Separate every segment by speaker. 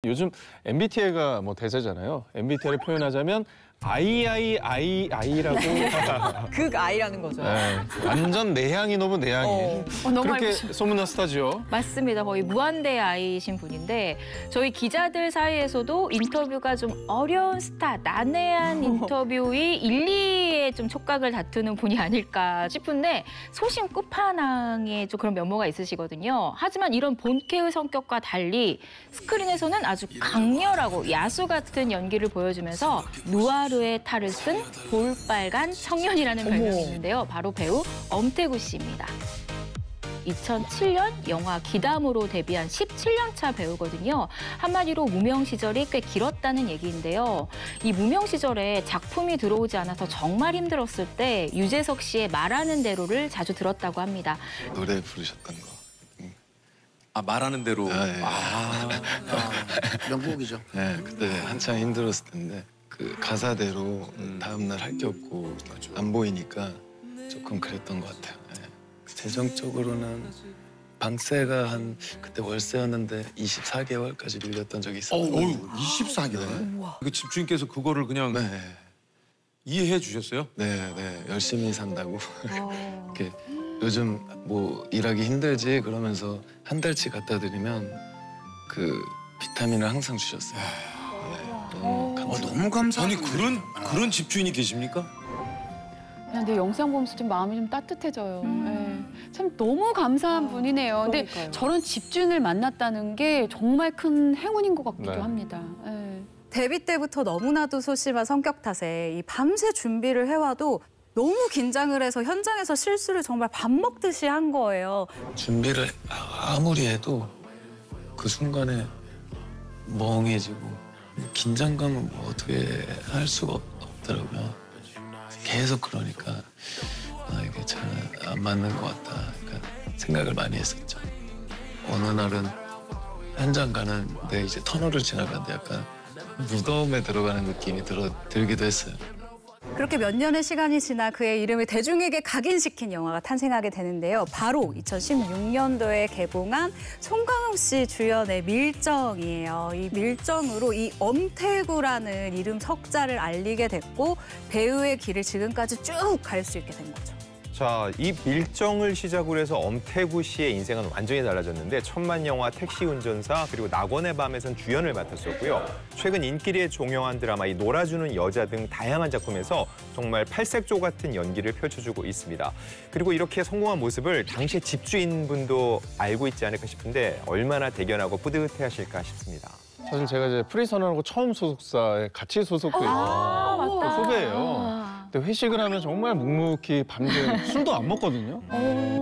Speaker 1: 요즘 MBTI가 뭐 대세잖아요. MBTI를 표현하자면 IIII라고
Speaker 2: 극 I라는 거죠.
Speaker 1: 네, 완전 내향인오브 내향인.
Speaker 3: 너무
Speaker 1: 그렇게 소문난 스타죠.
Speaker 3: 맞습니다. 거의 무한대 I이신 분인데 저희 기자들 사이에서도 인터뷰가 좀 어려운 스타, 난해한 인터뷰의 1, 2에 좀 촉각을 다투는 분이 아닐까 싶은데 소심 끝판왕의 좀 그런 면모가 있으시거든요. 하지만 이런 본캐의 성격과 달리 스크린에서는 아주 강렬하고 야수 같은 연기를 보여주면서 누아르의 탈을 쓴 볼빨간 청년이라는 별명이 있는데요. 바로 배우 엄태구 씨입니다. 2007년 영화 기담으로 데뷔한 17년 차 배우거든요. 한마디로 무명 시절이 꽤 길었다는 얘기인데요. 이 무명 시절에 작품이 들어오지 않아서 정말 힘들었을 때 유재석 씨의 말하는 대로를 자주 들었다고 합니다.
Speaker 4: 노래 부르셨던 거.
Speaker 5: 아, 말하는 대로.
Speaker 4: 네.
Speaker 6: 명곡이죠.
Speaker 4: 네, 그때 한창 힘들었을 텐데 그 가사대로 다음날 할 게 없고 안 보이니까 조금 그랬던 것 같아요. 네. 재정적으로는 방세가 한 그때 월세였는데 24개월까지 밀렸던 적이 있어요.
Speaker 6: 24개월?
Speaker 5: 그 집주인께서 그거를 그냥
Speaker 4: 네,
Speaker 5: 이해해 주셨어요?
Speaker 4: 네, 열심히 산다고. 이렇게 요즘 뭐 일하기 힘들지 그러면서 한 달치 갖다 드리면 그 비타민을 항상 주셨어요. 네,
Speaker 6: 너무 감사해요.
Speaker 5: 아니 그런 집주인이 계십니까?
Speaker 7: 근데 영상 보면서 좀 마음이 좀 따뜻해져요. 네. 참 너무 감사한 분이네요. 근데
Speaker 3: 그러니까요.
Speaker 7: 저런 집주인을 만났다는 게 정말 큰 행운인 것 같기도
Speaker 1: 네.
Speaker 7: 합니다. 네.
Speaker 2: 데뷔 때부터 너무나도 소심한 성격 탓에 이 밤새 준비를 해와도 너무 긴장을 해서 현장에서 실수를 정말 밥 먹듯이 한 거예요.
Speaker 4: 준비를 아무리 해도 그 순간에 멍해지고 긴장감은 뭐 어떻게 할 수가 없더라고요. 계속 그러니까 이게 잘 안 맞는 것 같다. 그러니까 생각을 많이 했었죠. 어느 날은 현장 가는데 이제 터널을 지나가는데 약간 무덤에 들어가는 느낌이 들기도 했어요.
Speaker 2: 그렇게 몇 년의 시간이 지나 그의 이름을 대중에게 각인시킨 영화가 탄생하게 되는데요. 바로 2016년도에 개봉한 송강호 씨 주연의 밀정이에요. 이 밀정으로 이 엄태구라는 이름 석자를 알리게 됐고 배우의 길을 지금까지 쭉 갈 수 있게 된 거죠.
Speaker 8: 자, 이 밀정을 시작으로 해서 엄태구 씨의 인생은 완전히 달라졌는데 천만 영화 택시 운전사 그리고 낙원의 밤에선 주연을 맡았었고요. 최근 인기리에 종영한 드라마 이 놀아주는 여자 등 다양한 작품에서 정말 팔색조 같은 연기를 펼쳐주고 있습니다. 그리고 이렇게 성공한 모습을 당시 집주인분도 알고 있지 않을까 싶은데 얼마나 대견하고 뿌듯해하실까 싶습니다.
Speaker 1: 사실 제가 이제 프리선언하고 처음 소속사에 같이 소속돼 있는 후배예요. 근데 회식을 하면 정말 묵묵히 밤새 술도 안 먹거든요.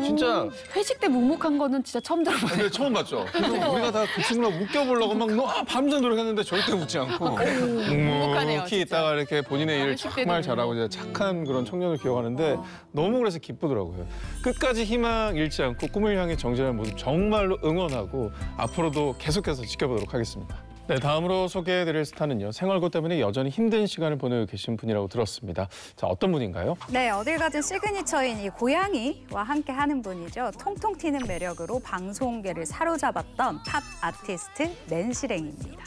Speaker 1: 진짜
Speaker 7: 회식 때 묵묵한 거는 진짜 처음 들어봐요.
Speaker 1: 근데 처음 봤죠. 그래서 우리가 다 그 친구랑 웃겨보려고 막 밤새 노력했는데 절대 웃지 않고
Speaker 7: 묵묵하네요,
Speaker 1: 묵묵히
Speaker 7: 진짜.
Speaker 1: 있다가 이렇게 본인의 일을
Speaker 7: 회식 때도
Speaker 1: 정말 잘하고 이제 착한 그런 청년을 기억하는데 너무 그래서 기쁘더라고요. 끝까지 희망 잃지 않고 꿈을 향해 정진하는 모습 정말로 응원하고 앞으로도 계속해서 지켜보도록 하겠습니다. 네, 다음으로 소개해드릴 스타는요. 생활고 때문에 여전히 힘든 시간을 보내고 계신 분이라고 들었습니다. 자, 어떤 분인가요?
Speaker 2: 네, 어딜 가든 시그니처인 이 고양이와 함께 하는 분이죠. 통통 튀는 매력으로 방송계를 사로잡았던 팝 아티스트 낸시랭입니다.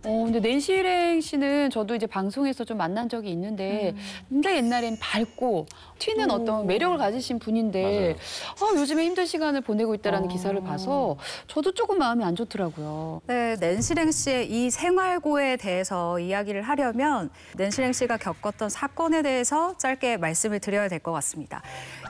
Speaker 7: 근데 낸시랭 씨는 저도 이제 방송에서 좀 만난 적이 있는데 굉장히 옛날엔 밝고 튀는 어떤 매력을 가지신 분인데 요즘에 힘든 시간을 보내고 있다는 기사를 봐서 저도 조금 마음이 안 좋더라고요.
Speaker 2: 네, 낸시랭 씨의 이 생활고에 대해서 이야기를 하려면 낸시랭 씨가 겪었던 사건에 대해서 짧게 말씀을 드려야 될 것 같습니다.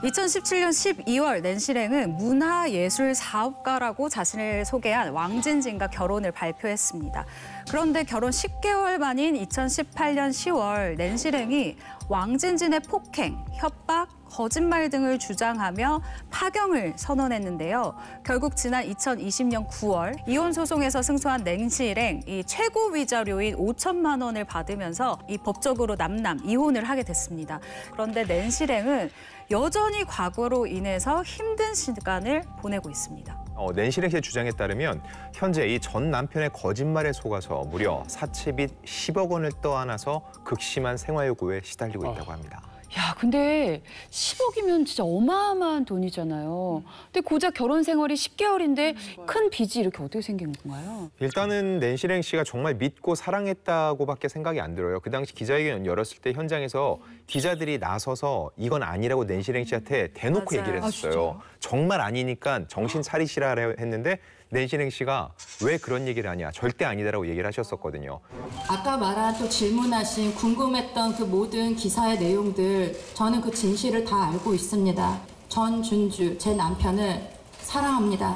Speaker 2: 2017년 12월 낸시랭은 문화예술사업가라고 자신을 소개한 왕진진과 결혼을 발표했습니다. 그런데 결혼 10개월 만인 2018년 10월 낸시랭이 왕진진의 폭행, 협박, 거짓말 등을 주장하며 파경을 선언했는데요. 결국 지난 2020년 9월 이혼 소송에서 승소한 낸시랭, 이 최고 위자료인 5천만 원을 받으면서 이 법적으로 남남 이혼을 하게 됐습니다. 그런데 낸시랭은 여전히 과거로 인해서 힘든 시간을 보내고 있습니다.
Speaker 8: 낸시랭 씨의 주장에 따르면 현재 이 전 남편의 거짓말에 속아서 무려 사채빚 10억 원을 떠안아서 극심한 생활고에 시달리고 있다고 합니다.
Speaker 7: 야, 근데 10억이면 진짜 어마어마한 돈이잖아요. 근데 고작 결혼 생활이 10개월인데 큰 빚이 이렇게 어떻게 생긴 건가요?
Speaker 8: 일단은 낸시랭 씨가 정말 믿고 사랑했다고밖에 생각이 안 들어요. 그 당시 기자회견 열었을 때 현장에서 기자들이 나서서 이건 아니라고 낸시랭 씨한테 대놓고
Speaker 2: 맞아요.
Speaker 8: 얘기를 했었어요. 정말 아니니까 정신 차리시라 했는데 낸시랭 씨가 왜 그런 얘기를 하냐, 절대 아니다라고 얘기를 하셨었거든요.
Speaker 9: 아까 말한 또 질문하신 궁금했던 그 모든 기사의 내용들 저는 그 진실을 다 알고 있습니다. 전준주 제 남편을 사랑합니다.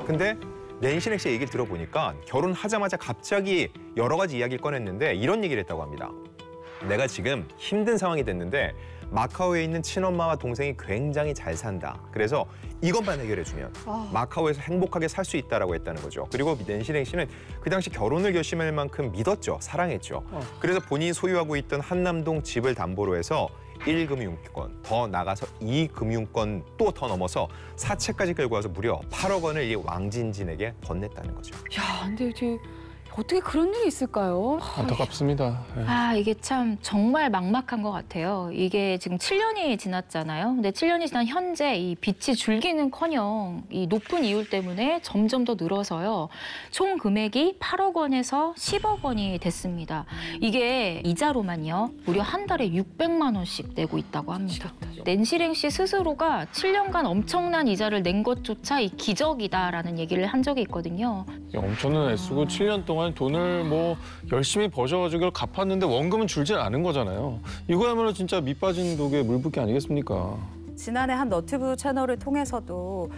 Speaker 8: 근데 낸시랭 씨의 얘기를 들어보니까 결혼하자마자 갑자기 여러 가지 이야기를 꺼냈는데 이런 얘기를 했다고 합니다. 내가 지금 힘든 상황이 됐는데 마카오에 있는 친엄마와 동생이 굉장히 잘 산다. 그래서 이것만 해결해주면 마카오에서 행복하게 살 수 있다라고 했다는 거죠. 그리고 낸시랭 씨는 그 당시 결혼을 결심할 만큼 믿었죠. 사랑했죠. 그래서 본인이 소유하고 있던 한남동 집을 담보로 해서 1금융권, 더 나가서 2금융권 또 더 넘어서 사채까지 끌고 와서 무려 8억 원을 이 왕진진에게 건넸다는 거죠.
Speaker 7: 야, 근데 어떻게 그런 일이 있을까요?
Speaker 1: 안타깝습니다. 예.
Speaker 3: 이게 참 정말 막막한 것 같아요. 이게 지금 7년이 지났잖아요. 근데 7년이 지난 현재 이 빚이 줄기는커녕 이 높은 이율 때문에 점점 더 늘어서요. 총 금액이 8억 원에서 10억 원이 됐습니다. 이게 이자로만요. 무려 한 달에 600만 원씩 내고 있다고 합니다. 낸시랭 씨 스스로가 7년간 엄청난 이자를 낸 것조차 이 기적이다라는 얘기를 한 적이 있거든요.
Speaker 1: 엄청난 애쓰고 7년 동안 돈을 뭐 열심히 버셔가지고 이걸 갚았는데 원금은 줄질 않은 거잖아요. 이거야말로 진짜 밑 빠진 독에 물 붓기 아니겠습니까?
Speaker 2: 지난해 한 너튜브 채널을 통해서도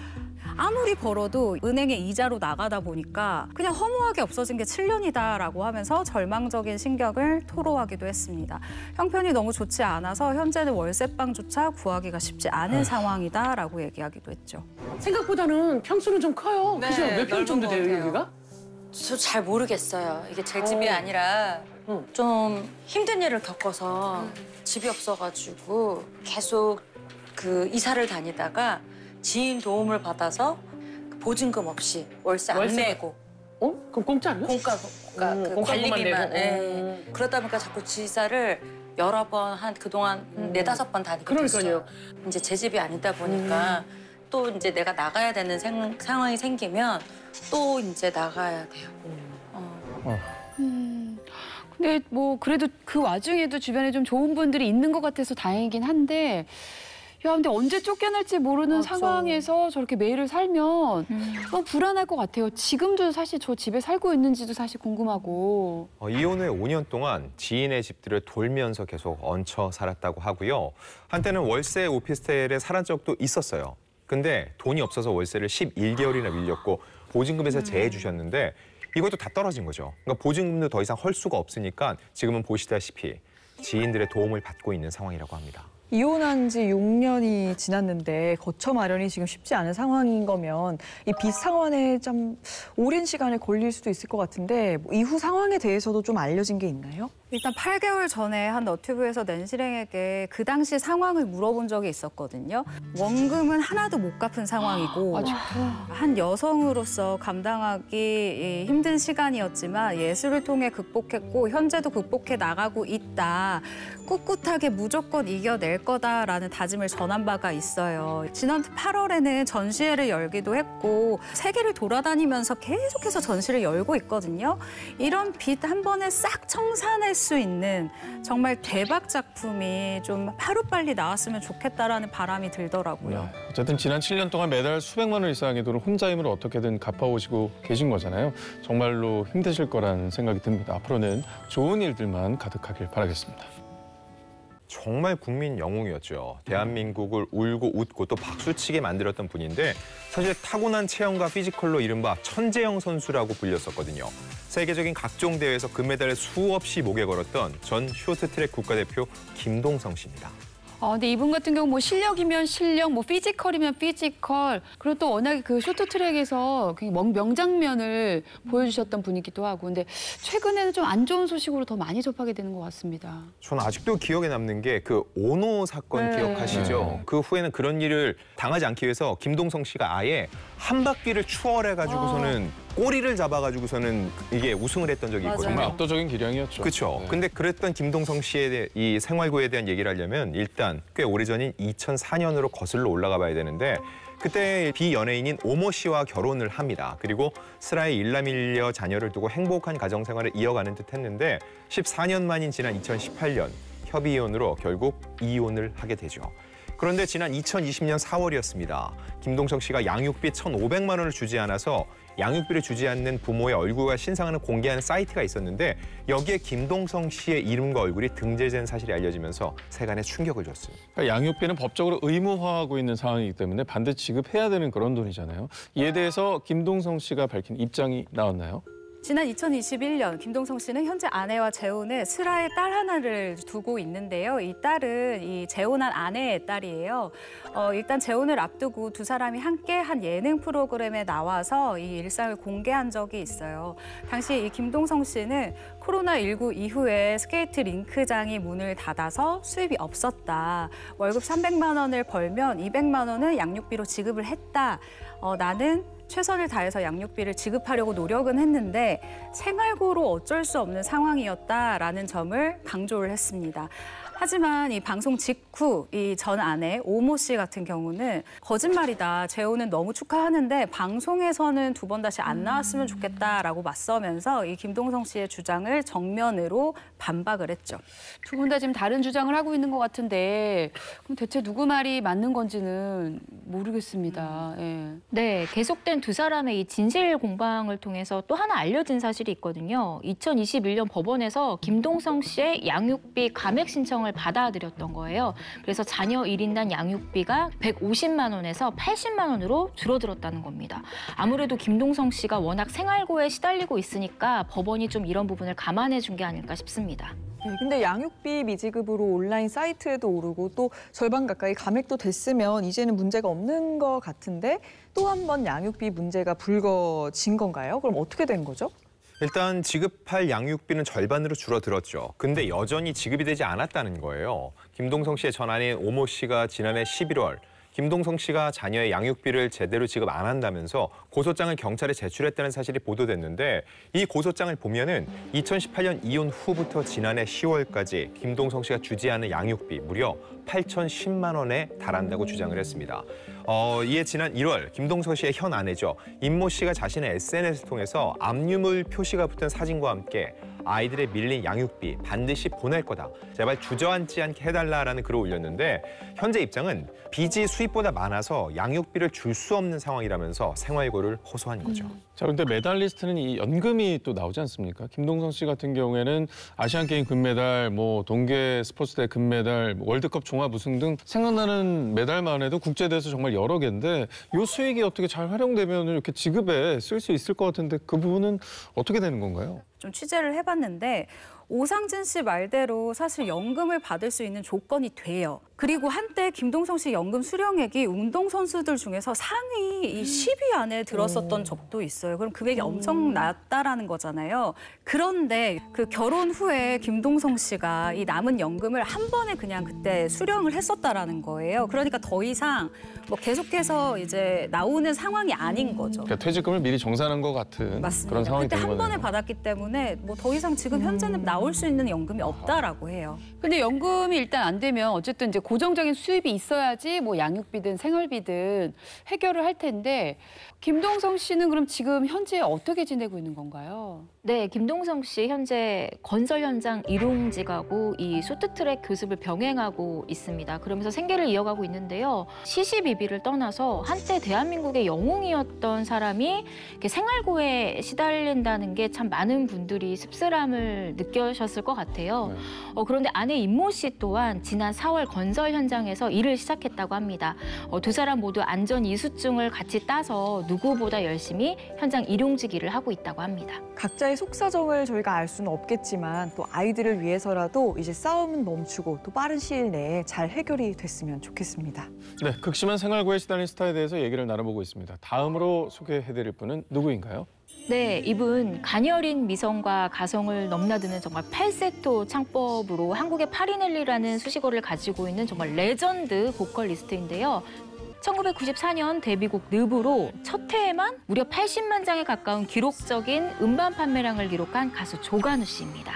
Speaker 2: 아무리 벌어도 은행에 이자로 나가다 보니까 그냥 허무하게 없어진 게 7년이다라고 하면서 절망적인 심경을 토로하기도 했습니다. 형편이 너무 좋지 않아서 현재는 월세방조차 구하기가 쉽지 않은 상황이다라고 얘기하기도 했죠.
Speaker 10: 생각보다는 평수는 좀 커요.
Speaker 11: 네,
Speaker 10: 그죠? 몇 평 정도 돼요,
Speaker 11: 넓은 것
Speaker 10: 여기가?
Speaker 11: 저 잘 모르겠어요. 이게 제 집이 아니라 좀 힘든 일을 겪어서 집이 없어가지고 계속 그 이사를 다니다가 지인 도움을 받아서 보증금 없이 월세 안 내고
Speaker 10: 그럼 공짜로?
Speaker 11: 공과 그 관리비만. 예. 그러다 보니까 자꾸 지사를 여러 번 한 그동안 4-5번 다니게 됐어요. 이제 제 집이 아니다 보니까 또 이제 내가 나가야 되는 상황이 생기면 또 이제 나가야 돼요.
Speaker 7: 근데 뭐 그래도 그 와중에도 주변에 좀 좋은 분들이 있는 것 같아서 다행이긴 한데 야, 근데 언제 쫓겨날지 모르는 상황에서 저렇게 매일을 살면 너무 불안할 것 같아요. 지금도 사실 저 집에 살고 있는지도 사실 궁금하고.
Speaker 8: 이혼 후에 5년 동안 지인의 집들을 돌면서 계속 얹혀 살았다고 하고요. 한때는 월세 오피스텔에 살한 적도 있었어요. 근데 돈이 없어서 월세를 11개월이나 밀렸고 보증금에서 제해 주셨는데 이것도 다 떨어진 거죠. 그러니까 보증금도 더 이상 헐 수가 없으니까 지금은 보시다시피 지인들의 도움을 받고 있는 상황이라고 합니다.
Speaker 12: 이혼한 지 6년이 지났는데 거처 마련이 지금 쉽지 않은 상황인 거면 이 빚 상환에 좀 오랜 시간이 걸릴 수도 있을 것 같은데 뭐 이후 상황에 대해서도 좀 알려진 게 있나요?
Speaker 2: 일단 8개월 전에 한 너튜브에서 낸시랭에게 그 당시 상황을 물어본 적이 있었거든요. 원금은 하나도 못 갚은 상황이고 한 여성으로서 감당하기 힘든 시간이었지만 예술을 통해 극복했고 현재도 극복해 나가고 있다. 꿋꿋하게 무조건 이겨낼 거다라는 다짐을 전한 바가 있어요. 지난 8월에는 전시회를 열기도 했고 세계를 돌아다니면서 계속해서 전시를 열고 있거든요. 이런 빚 한 번에 싹 청산할 수 있는 정말 대박 작품이 좀 하루빨리 나왔으면 좋겠다라는 바람이 들더라고요.
Speaker 1: 어쨌든 지난 7년 동안 매달 수백만 원 이상의 돈을 혼자 힘으로 어떻게든 갚아오시고 계신 거잖아요. 정말로 힘드실 거라는 생각이 듭니다. 앞으로는 좋은 일들만 가득하길 바라겠습니다.
Speaker 8: 정말 국민 영웅이었죠. 대한민국을 울고 웃고 또 박수치게 만들었던 분인데 사실 타고난 체형과 피지컬로 이른바 천재형 선수라고 불렸었거든요. 세계적인 각종 대회에서 금메달을 수없이 목에 걸었던 전 쇼트트랙 국가대표 김동성 씨입니다.
Speaker 7: 근데 이분 같은 경우 뭐 실력이면 실력, 뭐 피지컬이면 피지컬, 그리고 또 워낙에 그 쇼트트랙에서 명장면을 보여주셨던 분이기도 하고, 근데 최근에는 좀 안 좋은 소식으로 더 많이 접하게 되는 것 같습니다.
Speaker 8: 저는 아직도 기억에 남는 게 그 오노 사건 기억하시죠? 그 후에는 그런 일을 당하지 않기 위해서 김동성 씨가 아예 한 바퀴를 추월해가지고서는 꼬리를 잡아가지고서는 이게 우승을 했던 적이 있거든요.
Speaker 1: 정말 압도적인 기량이었죠.
Speaker 8: 그렇죠.
Speaker 1: 네.
Speaker 8: 근데 그랬던 김동성 씨의 이 생활고에 대한 얘기를 하려면 일단 꽤 오래전인 2004년으로 거슬러 올라가 봐야 되는데 그때 비연예인인 오모 씨와 결혼을 합니다. 그리고 슬하에 일남일녀 자녀를 두고 행복한 가정생활을 이어가는 듯 했는데 14년 만인 지난 2018년 협의 이혼으로 결국 이혼을 하게 되죠. 그런데 지난 2020년 4월이었습니다. 김동성 씨가 양육비 1,500만 원을 주지 않아서 양육비를 주지 않는 부모의 얼굴과 신상을 공개하는 사이트가 있었는데 여기에 김동성 씨의 이름과 얼굴이 등재된 사실이 알려지면서 세간에 충격을 줬어요.
Speaker 1: 그러니까 양육비는 법적으로 의무화하고 있는 상황이기 때문에 반드시 지급해야 되는 그런 돈이잖아요. 이에 대해서 김동성 씨가 밝힌 입장이 나왔나요?
Speaker 2: 지난 2021년 김동성 씨는 현재 아내와 재혼해 슬하에 딸 하나를 두고 있는데요. 이 딸은 이 재혼한 아내의 딸이에요. 일단 재혼을 앞두고 두 사람이 함께 한 예능 프로그램에 나와서 이 일상을 공개한 적이 있어요. 당시 이 김동성 씨는 코로나19 이후에 스케이트 링크장이 문을 닫아서 수입이 없었다. 월급 300만 원을 벌면 200만 원은 양육비로 지급을 했다. 나는 최선을 다해서 양육비를 지급하려고 노력은 했는데 생활고로 어쩔 수 없는 상황이었다라는 점을 강조를 했습니다. 하지만 이 방송 직후 이 전 아내 오모 씨 같은 경우는 거짓말이다. 재혼은 너무 축하하는데 방송에서는 두 번 다시 안 나왔으면 좋겠다라고 맞서면서 이 김동성 씨의 주장을 정면으로 반박을 했죠.
Speaker 7: 두 분 다 지금 다른 주장을 하고 있는 것 같은데 그럼 대체 누구 말이 맞는 건지는 모르겠습니다. 예.
Speaker 3: 네, 계속된 두 사람의 이 진실 공방을 통해서 또 하나 알려진 사실이 있거든요. 2021년 법원에서 김동성 씨의 양육비 감액 신청을 받아들였던 거예요. 그래서 자녀 1인당 양육비가 150만 원에서 80만 원으로 줄어들었다는 겁니다. 아무래도 김동성 씨가 워낙 생활고에 시달리고 있으니까 법원이 좀 이런 부분을 감안해 준 게 아닐까 싶습니다.
Speaker 12: 네, 근데 양육비 미지급으로 온라인 사이트에도 오르고 또 절반 가까이 감액도 됐으면 이제는 문제가 없는 것 같은데 또 한 번 양육비 문제가 불거진 건가요? 그럼 어떻게 된 거죠?
Speaker 8: 일단 지급할 양육비는 절반으로 줄어들었죠. 근데 여전히 지급이 되지 않았다는 거예요. 김동성 씨의 전 아내인 오모 씨가 지난해 11월 김동성 씨가 자녀의 양육비를 제대로 지급 안 한다면서 고소장을 경찰에 제출했다는 사실이 보도됐는데 이 고소장을 보면은 2018년 이혼 후부터 지난해 10월까지 김동성 씨가 주지 않은 양육비 무려 8,010만 원에 달한다고 주장을 했습니다. 이에 지난 1월 김동성 씨의 현 아내죠. 임모 씨가 자신의 SNS를 통해서 압류물 표시가 붙은 사진과 함께 아이들의 밀린 양육비 반드시 보낼 거다. 제발 주저앉지 않게 해달라라는 글을 올렸는데 현재 입장은 빚이 수입보다 많아서 양육비를 줄 수 없는 상황이라면서 생활고를 호소한 거죠.
Speaker 1: 자, 그런데 메달리스트는 이 연금이 또 나오지 않습니까? 김동성 씨 같은 경우에는 아시안게임 금메달, 뭐 동계 스포츠대 금메달, 월드컵 종합 우승 등 생각나는 메달만 해도 국제대회에서 정말 여러 개인데 이 수익이 어떻게 잘 활용되면 이렇게 지급에 쓸 수 있을 것 같은데 그 부분은 어떻게 되는 건가요?
Speaker 2: 좀 취재를 해봤는데 오상진 씨 말대로 사실 연금을 받을 수 있는 조건이 돼요. 그리고 한때 김동성 씨 연금 수령액이 운동선수들 중에서 상위 이 10위 안에 들었었던 적도 있어요. 그럼 금액이 엄청 낮다라는 거잖아요. 그런데 그 결혼 후에 김동성 씨가 이 남은 연금을 한 번에 그냥 그때 수령을 했었다라는 거예요. 그러니까 더 이상 뭐 계속해서 이제 나오는 상황이 아닌 거죠.
Speaker 1: 그러니까 퇴직금을 미리 정산한 것 같은
Speaker 2: 맞습니다.
Speaker 1: 그런 상황이
Speaker 2: 그때
Speaker 1: 된
Speaker 2: 한
Speaker 1: 거네요.
Speaker 2: 번에 받았기 때문에 뭐 더 이상 지금 현재는 나올 수 있는 연금이 없다라고 해요.
Speaker 7: 근데 연금이 일단 안 되면 어쨌든 이제 고정적인 수입이 있어야지 뭐 양육비든 생활비든 해결을 할 텐데 김동성 씨는 그럼 지금 현재 어떻게 지내고 있는 건가요?
Speaker 3: 네, 김동성 씨 현재 건설 현장 일용직하고 이 쇼트트랙 교습을 병행하고 있습니다. 그러면서 생계를 이어가고 있는데요. 시시비비를 떠나서 한때 대한민국의 영웅이었던 사람이 이렇게 생활고에 시달린다는 게 참 많은 분들이 씁쓸함을 느끼셨을 것 같아요. 그런데 아내 임모 씨 또한 지난 4월 건설 현장에서 일을 시작했다고 합니다. 두 사람 모두 안전 이수증을 같이 따서 누구보다 열심히 현장 일용직 일을 하고 있다고 합니다.
Speaker 12: 각자의 속사정을 저희가 알 수는 없겠지만 또 아이들을 위해서라도 이제 싸움은 멈추고 또 빠른 시일 내에 잘 해결이 됐으면 좋겠습니다.
Speaker 1: 네, 극심한 생활고에 시달린 스타에 대해서 얘기를 나눠보고 있습니다. 다음으로 소개해드릴 분은 누구인가요?
Speaker 3: 네, 이분 가녀린 미성과 가성을 넘나드는 정말 팔세토 창법으로 한국의 파리넬리라는 수식어를 가지고 있는 정말 레전드 보컬리스트인데요. 1994년 데뷔곡 늪으로 첫 해에만 무려 80만 장에 가까운 기록적인 음반 판매량을 기록한 가수 조관우 씨입니다.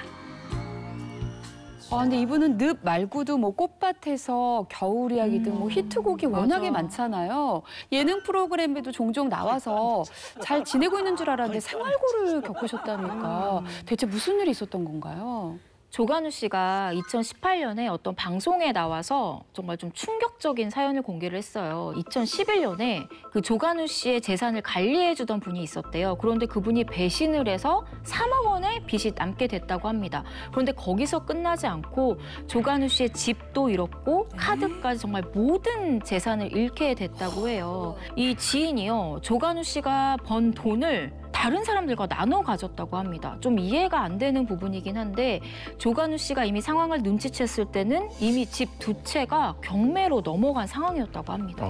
Speaker 7: 근데 이분은 늪 말고도 뭐 꽃밭에서 겨울 이야기 등 뭐 히트곡이 워낙에 많잖아요. 예능 프로그램에도 종종 나와서 잘 지내고 있는 줄 알았는데 생활고를 겪으셨다니까 대체 무슨 일이 있었던 건가요?
Speaker 3: 조관우 씨가 2018년에 어떤 방송에 나와서 정말 좀 충격적인 사연을 공개를 했어요. 2011년에 그 조관우 씨의 재산을 관리해주던 분이 있었대요. 그런데 그분이 배신을 해서 3억 원의 빚이 남게 됐다고 합니다. 그런데 거기서 끝나지 않고 조관우 씨의 집도 잃었고 카드까지 정말 모든 재산을 잃게 됐다고 해요. 이 지인이요, 조관우 씨가 번 돈을 다른 사람들과 나눠 가졌다고 합니다. 좀 이해가 안 되는 부분이긴 한데 조관우 씨가 이미 상황을 눈치챘을 때는 이미 집 두 채가 경매로 넘어간 상황이었다고 합니다.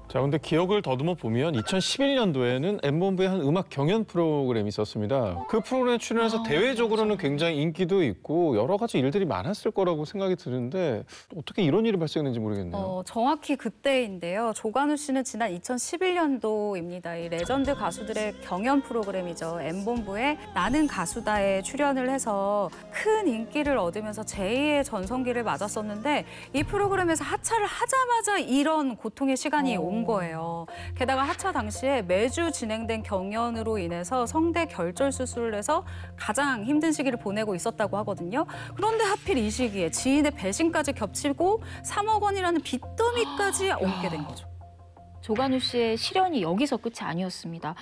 Speaker 1: 자, 근데 기억을 더듬어 보면 2011년도에는 M본부의 한 음악 경연 프로그램이 있었습니다. 그 프로그램에 출연해서 대외적으로는 굉장히 인기도 있고 여러 가지 일들이 많았을 거라고 생각이 드는데 어떻게 이런 일이 발생했는지 모르겠네요.
Speaker 2: 정확히 그때인데요. 조관우 씨는 지난 2011년도입니다. 이 레전드 가수들의 경연 프로그램이죠. M본부의 나는 가수다에 출연을 해서 큰 인기를 얻으면서 제2의 전성기를 맞았었는데 이 프로그램에서 하차를 하자마자 이런 고통의 시간이 온 거예요. 게다가 하차 당시에 매주 진행된 경연으로 인해서 성대 결절 수술을 해서 가장 힘든 시기를 보내고 있었다고 하거든요. 그런데 하필 이 시기에 지인의 배신까지 겹치고 3억 원이라는 빚더미까지 얹게 된 거죠.
Speaker 3: 조관우 씨의 시련이 여기서 끝이 아니었습니다.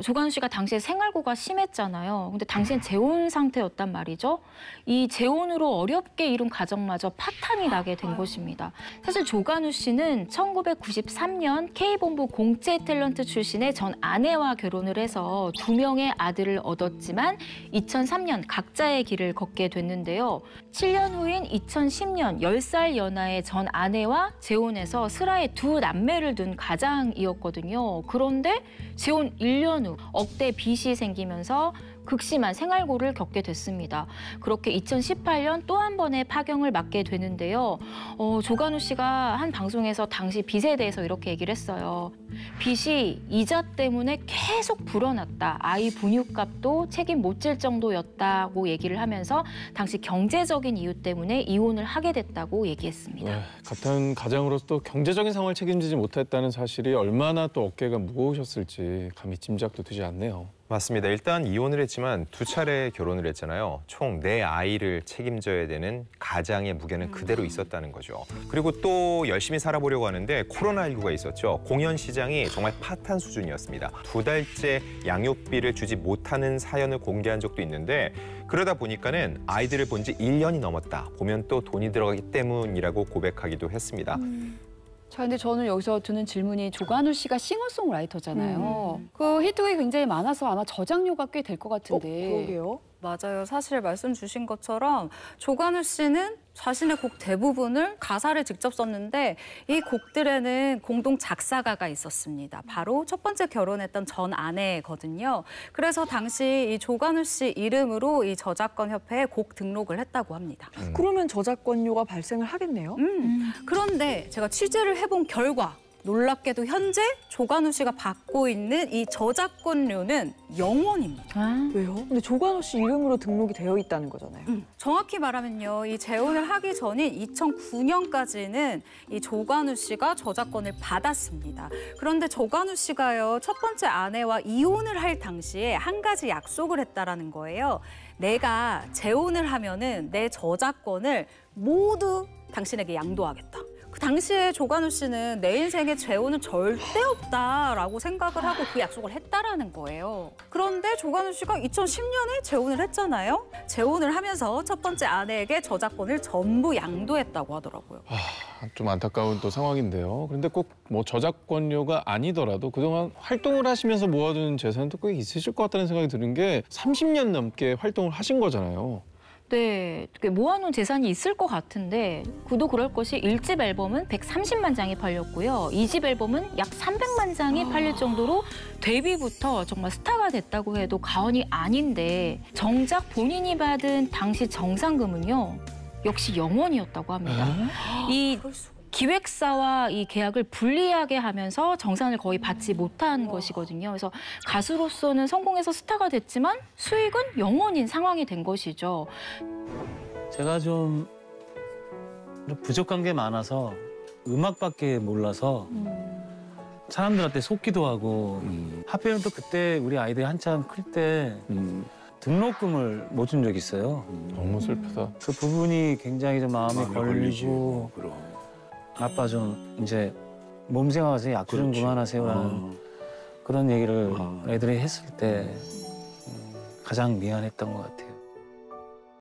Speaker 3: 조관우 씨가 당시에 생활고가 심했잖아요. 근데 당시엔 재혼 상태였단 말이죠. 이 재혼으로 어렵게 이룬 가정마저 파탄이 나게 된 것입니다. 사실 조관우 씨는 1993년 K본부 공채 탤런트 출신의 전 아내와 결혼을 해서 2명의 아들을 얻었지만 2003년 각자의 길을 걷게 됐는데요. 7년 후인 2010년 10살 연하의 전 아내와 재혼해서 슬하에 두 남매를 둔 가장이었거든요. 그런데 재혼 1년 후 억대 빚이 생기면서 극심한 생활고를 겪게 됐습니다. 그렇게 2018년 또 한 번의 파경을 맞게 되는데요. 조관우 씨가 한 방송에서 당시 빚에 대해서 이렇게 얘기를 했어요. 빚이 이자 때문에 계속 불어났다. 아이 분유값도 책임 못 질 정도였다고 얘기를 하면서 당시 경제적인 이유 때문에 이혼을 하게 됐다고 얘기했습니다.
Speaker 1: 네, 같은 가장으로서 또 경제적인 상황을 책임지지 못했다는 사실이 얼마나 또 어깨가 무거우셨을지 감히 짐작도 되지 않네요.
Speaker 8: 맞습니다. 일단 이혼을 했지만 2차례 결혼을 했잖아요. 총 4아이를 책임져야 되는 가장의 무게는 그대로 있었다는 거죠. 그리고 또 열심히 살아보려고 하는데 코로나19가 있었죠. 공연 시장이 정말 파탄 수준이었습니다. 2달째 양육비를 주지 못하는 사연을 공개한 적도 있는데 그러다 보니까는 아이들을 본 지 1년이 넘었다. 보면 또 돈이 들어가기 때문이라고 고백하기도 했습니다.
Speaker 7: 자, 근데 저는 여기서 드는 질문이 조관우 씨가 싱어송라이터잖아요. 그 히트곡이 굉장히 많아서 아마 저작료가 꽤 될 것 같은데.
Speaker 12: 그러게요.
Speaker 2: 맞아요. 사실 말씀 주신 것처럼 조관우 씨는 자신의 곡 대부분을 가사를 직접 썼는데 이 곡들에는 공동 작사가가 있었습니다. 바로 첫 번째 결혼했던 전 아내거든요. 그래서 당시 이 조관우 씨 이름으로 이 저작권 협회에 곡 등록을 했다고 합니다.
Speaker 12: 그러면 저작권료가 발생을 하겠네요.
Speaker 2: 그런데 제가 취재를 해본 결과 놀랍게도 현재 조관우 씨가 받고 있는 이 저작권료는 0원입니다.
Speaker 12: 왜요? 근데 조관우 씨 이름으로 등록이 되어 있다는 거잖아요.
Speaker 2: 정확히 말하면요. 이 재혼을 하기 전인 2009년까지는 이 조관우 씨가 저작권을 받았습니다. 그런데 조관우 씨가요. 첫 번째 아내와 이혼을 할 당시에 한 가지 약속을 했다라는 거예요. 내가 재혼을 하면은 내 저작권을 모두 당신에게 양도하겠다. 그 당시에 조관우 씨는 내 인생에 재혼은 절대 없다라고 생각을 하고 그 약속을 했다라는 거예요. 그런데 조관우 씨가 2010년에 재혼을 했잖아요. 재혼을 하면서 첫 번째 아내에게 저작권을 전부 양도했다고 하더라고요.
Speaker 1: 좀 안타까운 또 상황인데요. 그런데 꼭 뭐 저작권료가 아니더라도 그동안 활동을 하시면서 모아둔 재산도 꽤 있으실 것 같다는 생각이 드는 게 30년 넘게 활동을 하신 거잖아요.
Speaker 3: 네, 모아놓은 재산이 있을 것 같은데 그도 그럴 것이 1집 앨범은 130만 장이 팔렸고요. 2집 앨범은 약 300만 장이 팔릴 정도로 데뷔부터 정말 스타가 됐다고 해도 과언이 아닌데 정작 본인이 받은 당시 정상금은요. 역시 0원이었다고 합니다. 이 기획사와 이 계약을 분리하게 하면서 정산을 거의 받지 못한 것이거든요. 그래서 가수로서는 성공해서 스타가 됐지만 수익은 0원인 상황이 된 것이죠.
Speaker 13: 제가 좀 부족한 게 많아서 음악밖에 몰라서 사람들한테 속기도 하고 하필이면 또 그때 우리 아이들이 한참 클 때 등록금을 못 준 적이 있어요.
Speaker 1: 너무 슬프다.
Speaker 13: 그 부분이 굉장히 좀 마음에 걸리고 아빠 좀 이제 몸 생각하세요. 약주 좀 그만하세요라는 그런 얘기를 애들이 했을 때 가장 미안했던 것 같아요.